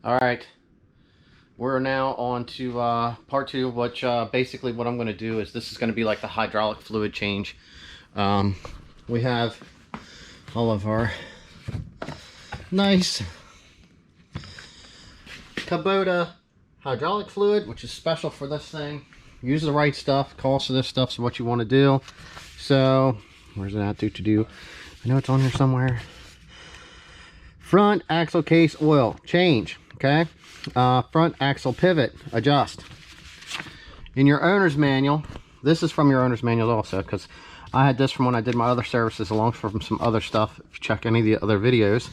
All right, we're now on to part two, which basically what I'm going to do is this is going to be like the hydraulic fluid change. We have all of our nice Kubota hydraulic fluid, which is special for this thing. Use the right stuff. Cost of this stuff's what you want to do. So where's that do? I know it's on here somewhere. Front axle case oil change. Okay, front axle pivot adjust. In your owner's manual, this is from your owner's manual also, because I had this from when I did my other services, along from some other stuff. If you check any of the other videos.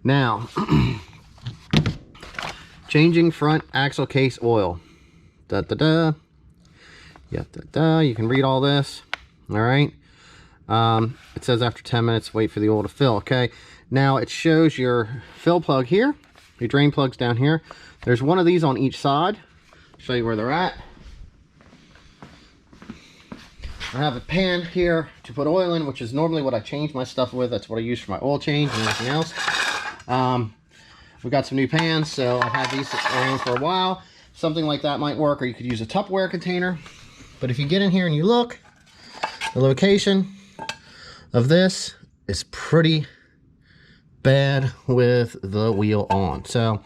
Now, changing front axle case oil. Da da da. Yeah, da da. You can read all this. All right. It says after 10 minutes, wait for the oil to fill. Okay. Now it shows your fill plug here. Your drain plug's down here. There's one of these on each side. I'll show you where they're at. I have a pan here to put oil in, which is normally what I change my stuff with. That's what I use for my oil change and everything else. We got some new pans, so I've had these around for a while. Something like that might work, or you could use a Tupperware container. But if you get in here and you look, the location of this is pretty bad with the wheel on. So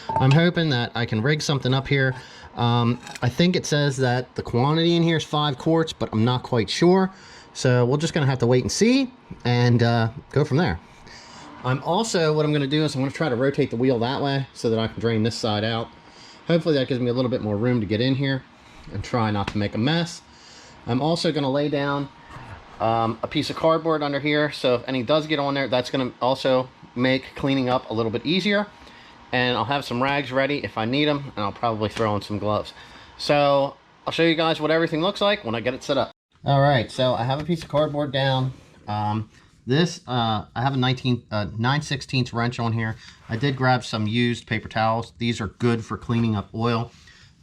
I'm hoping that I can rig something up here. I think it says that the quantity in here is 5 quarts, but I'm not quite sure. So we're just gonna have to wait and see and go from there. What I'm gonna do is I'm gonna try to rotate the wheel that way so that I can drain this side out. Hopefully that gives me a little bit more room to get in here and try not to make a mess. I'm also gonna lay down a piece of cardboard under here, so if any does get on there, that's going to also make cleaning up a little bit easier. And I'll have some rags ready if I need them, and I'll probably throw in some gloves. So I'll show you guys what everything looks like when I get it set up. All right, so I have a piece of cardboard down. I have a 9/16 wrench on here. I did grab some used paper towels. These are good for cleaning up oil.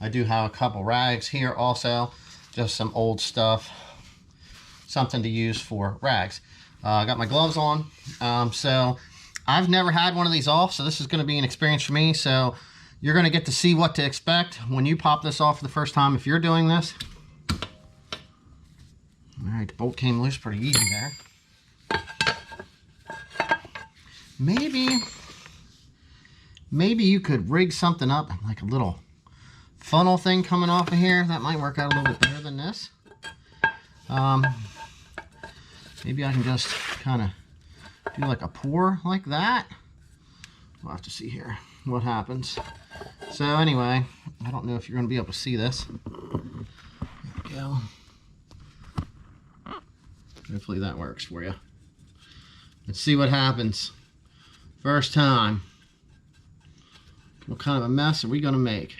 I do have a couple rags here also, just some old stuff. Something to use for rags. I got my gloves on. So I've never had one of these off, so this is going to be an experience for me. So you're going to get to see what to expect when you pop this off for the first time if you're doing this. All right, the bolt came loose pretty easy there. Maybe you could rig something up like a little funnel thing coming off of here. That might work out a little bit better than this. Maybe I can just kind of do like a pour like that. We'll have to see here what happens. So anyway, I don't know if you're going to be able to see this. There we go. Hopefully that works for you. Let's see what happens. First time. What kind of a mess are we going to make?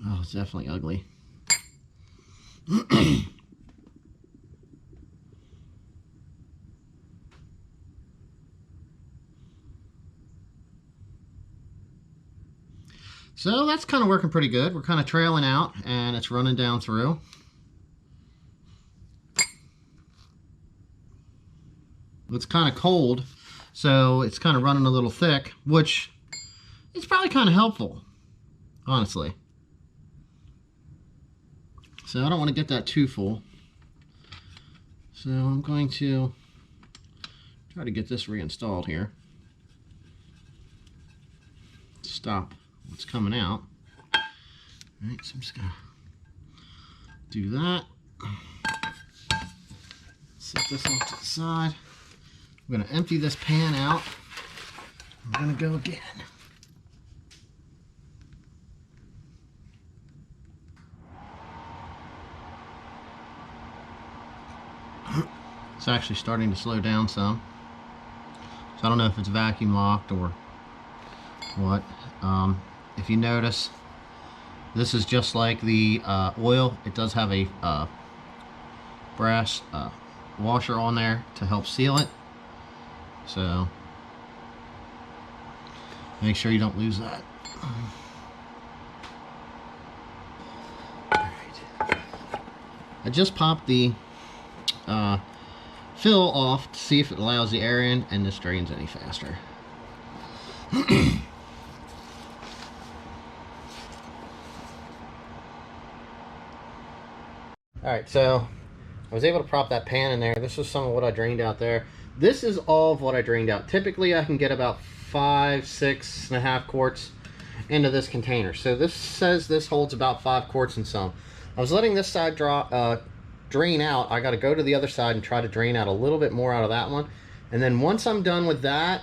Oh, it's definitely ugly. So that's kind of working pretty good. We're kind of trailing out and it's running down through. It's kind of cold, so it's kind of running a little thick, which is probably kind of helpful, honestly. So I don't want to get that too full. So I'm going to try to get this reinstalled here. Stop what's coming out. All right, so I'm just gonna do that. Set this off to the side. I'm gonna empty this pan out. I'm gonna go again. It's actually starting to slow down some. So I don't know if it's vacuum locked or what. If you notice, this is just like the oil. It does have a brass washer on there to help seal it. So make sure you don't lose that. Alright. I just popped the fill off to see if it allows the air in and this drains any faster. Alright, so I was able to prop that pan in there. This was some of what I drained out there. This is all of what I drained out. Typically I can get about 6.5 quarts into this container. So this says this holds about 5 quarts and some. I was letting this side drain out. I got to go to the other side and try to drain out a little bit more out of that one. And then once I'm done with that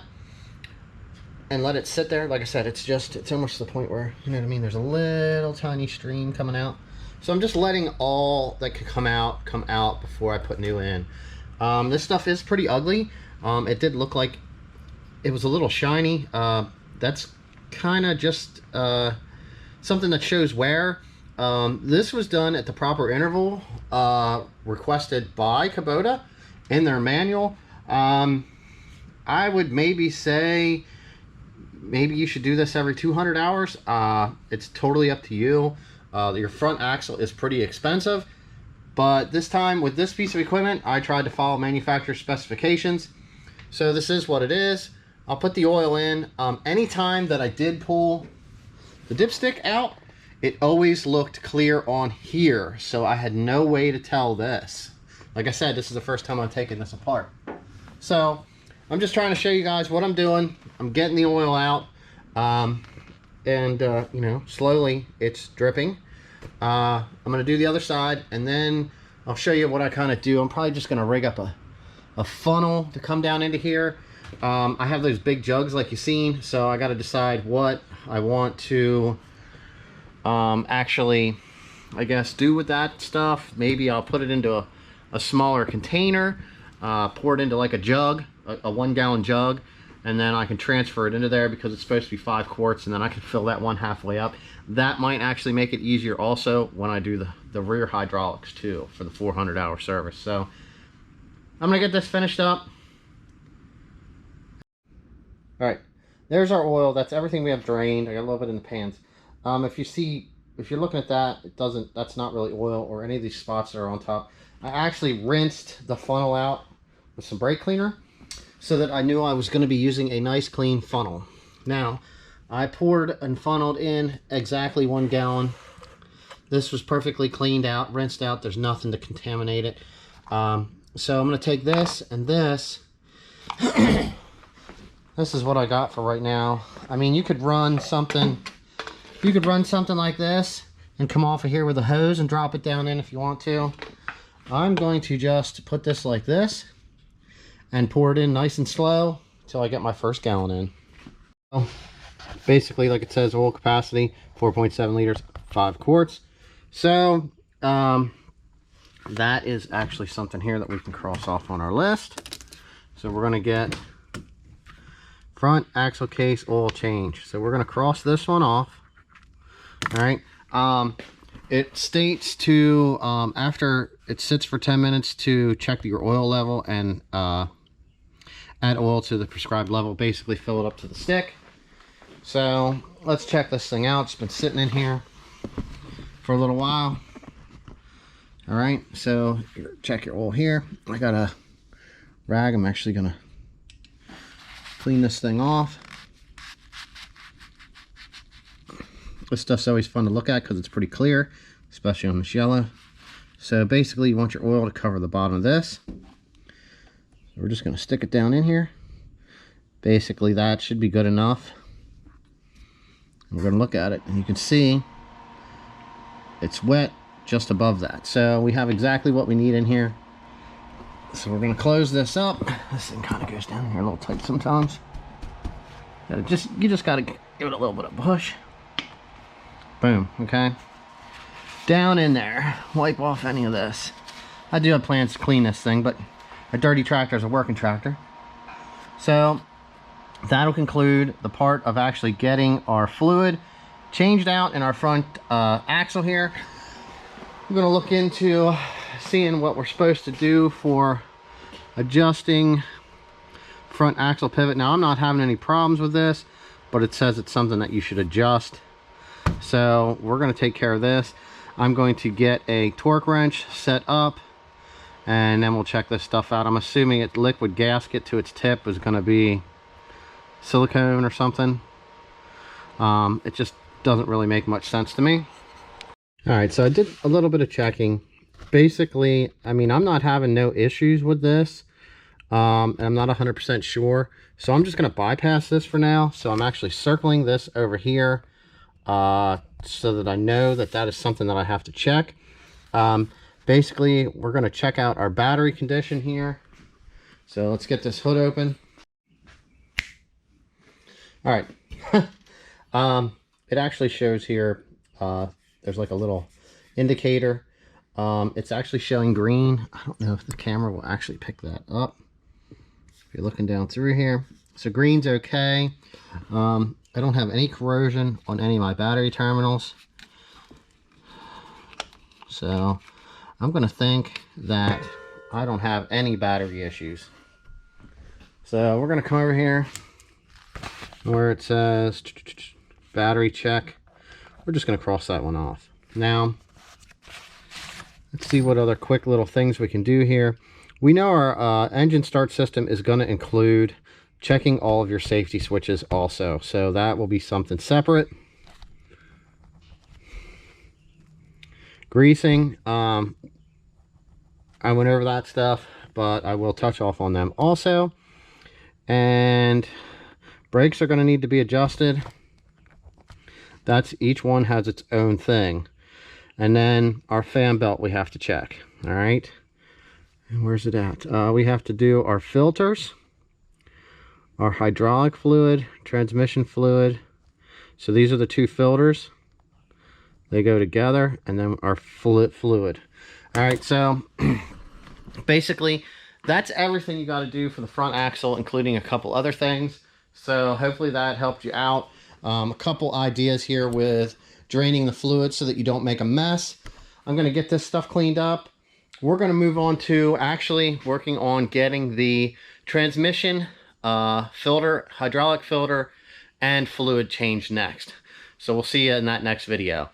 and let it sit there, like I said, it's almost to the point where, you know what I mean, there's a little tiny stream coming out. So I'm just letting all that could come out before I put new in. This stuff is pretty ugly. It did look like it was a little shiny. That's kind of just something that shows wear. This was done at the proper interval requested by Kubota in their manual. I would maybe say you should do this every 200 hours. It's totally up to you. Your front axle is pretty expensive, but this time with this piece of equipment I tried to follow manufacturer specifications. So this is what it is. I'll put the oil in. Anytime that I did pull the dipstick out, it always looked clear on here, so I had no way to tell this. Like I said, this is the first time I'm taking this apart. So I'm just trying to show you guys what I'm doing. I'm getting the oil out, and you know, slowly it's dripping. I'm going to do the other side, and then I'll show you what I kind of do. I'm probably just going to rig up a funnel to come down into here. I have those big jugs like you've seen, so I got to decide what I want to actually, I guess, do with that stuff. Maybe I'll put it into a smaller container, pour it into like a jug, a 1 gallon jug, and then I can transfer it into there because it's supposed to be 5 quarts, and then I can fill that one halfway up. That might actually make it easier also when I do the rear hydraulics too for the 400-hour service. So I'm gonna get this finished up. All right, there's our oil. That's everything we have drained. I got a little bit in the pans. If you're looking at that, that's not really oil or any of these spots that are on top. I actually rinsed the funnel out with some brake cleaner so that I knew I was going to be using a nice clean funnel. Now, I poured and funneled in exactly 1 gallon. This was perfectly cleaned out, rinsed out. There's nothing to contaminate it. So I'm going to take this and this. This is what I got for right now. I mean, you could run something like this and come off of here with a hose and drop it down in if you want to. I'm going to just put this like this and pour it in nice and slow until I get my first gallon in. So basically, like it says, oil capacity 4.7 liters, 5 quarts. So that is actually something here that we can cross off on our list. So we're going to get front axle case oil change. So we're going to cross this one off. All right. It states to after it sits for 10 minutes to check your oil level and add oil to the prescribed level, basically fill it up to the stick. So let's check this thing out. It's been sitting in here for a little while. All right, so check your oil here. I got a rag. I'm actually gonna clean this thing off. This stuff's always fun to look at because it's pretty clear, especially on this yellow. So basically you want your oil to cover the bottom of this. So we're just going to stick it down in here. Basically that should be good enough. We're going to look at it and you can see it's wet just above that. So we have exactly what we need in here. So we're going to close this up. This thing kind of goes down here a little tight sometimes. You just got to give it a little bit of push. Boom, okay. Down in there. Wipe off any of this. I do have plans to clean this thing, but a dirty tractor is a working tractor. So that'll conclude the part of actually getting our fluid changed out in our front axle here. I'm going to look into seeing what we're supposed to do for adjusting front axle pivot. Now I'm not having any problems with this, but it says it's something that you should adjust. So we're going to take care of this. I'm going to get a torque wrench set up and then we'll check this stuff out. I'm assuming its liquid gasket to its tip is going to be silicone or something. It just doesn't really make much sense to me. All right, so I did a little bit of checking. Basically, I mean, I'm not having no issues with this. And I'm not 100% sure. So I'm just going to bypass this for now. So I'm actually circling this over here so that I know that that is something that I have to check. Basically, we're going to check out our battery condition here. So let's get this hood open. All right. It actually shows here, there's like a little indicator. It's actually showing green. I don't know if the camera will actually pick that up. If you're looking down through here. So green's okay. I don't have any corrosion on any of my battery terminals. So I'm going to think that I don't have any battery issues. So we're going to come over here where it says battery check. We're just going to cross that one off. Now, let's see what other quick little things we can do here. We know our engine start system is going to include checking all of your safety switches also. So that will be something separate. Greasing, I went over that stuff, but I will touch off on them also. And brakes are going to need to be adjusted. That's, each one has its own thing. And then our fan belt we have to check. All right. And where's it at? We have to do our filters, our hydraulic fluid, transmission fluid. So these are the two filters. They go together, and then our fluid. All right, so basically that's everything you got to do for the front axle, including a couple other things. So hopefully that helped you out. A couple ideas here with draining the fluid so that you don't make a mess. I'm going to get this stuff cleaned up. We're going to move on to actually working on getting the transmission filter, hydraulic filter, and fluid changed next. So we'll see you in that next video.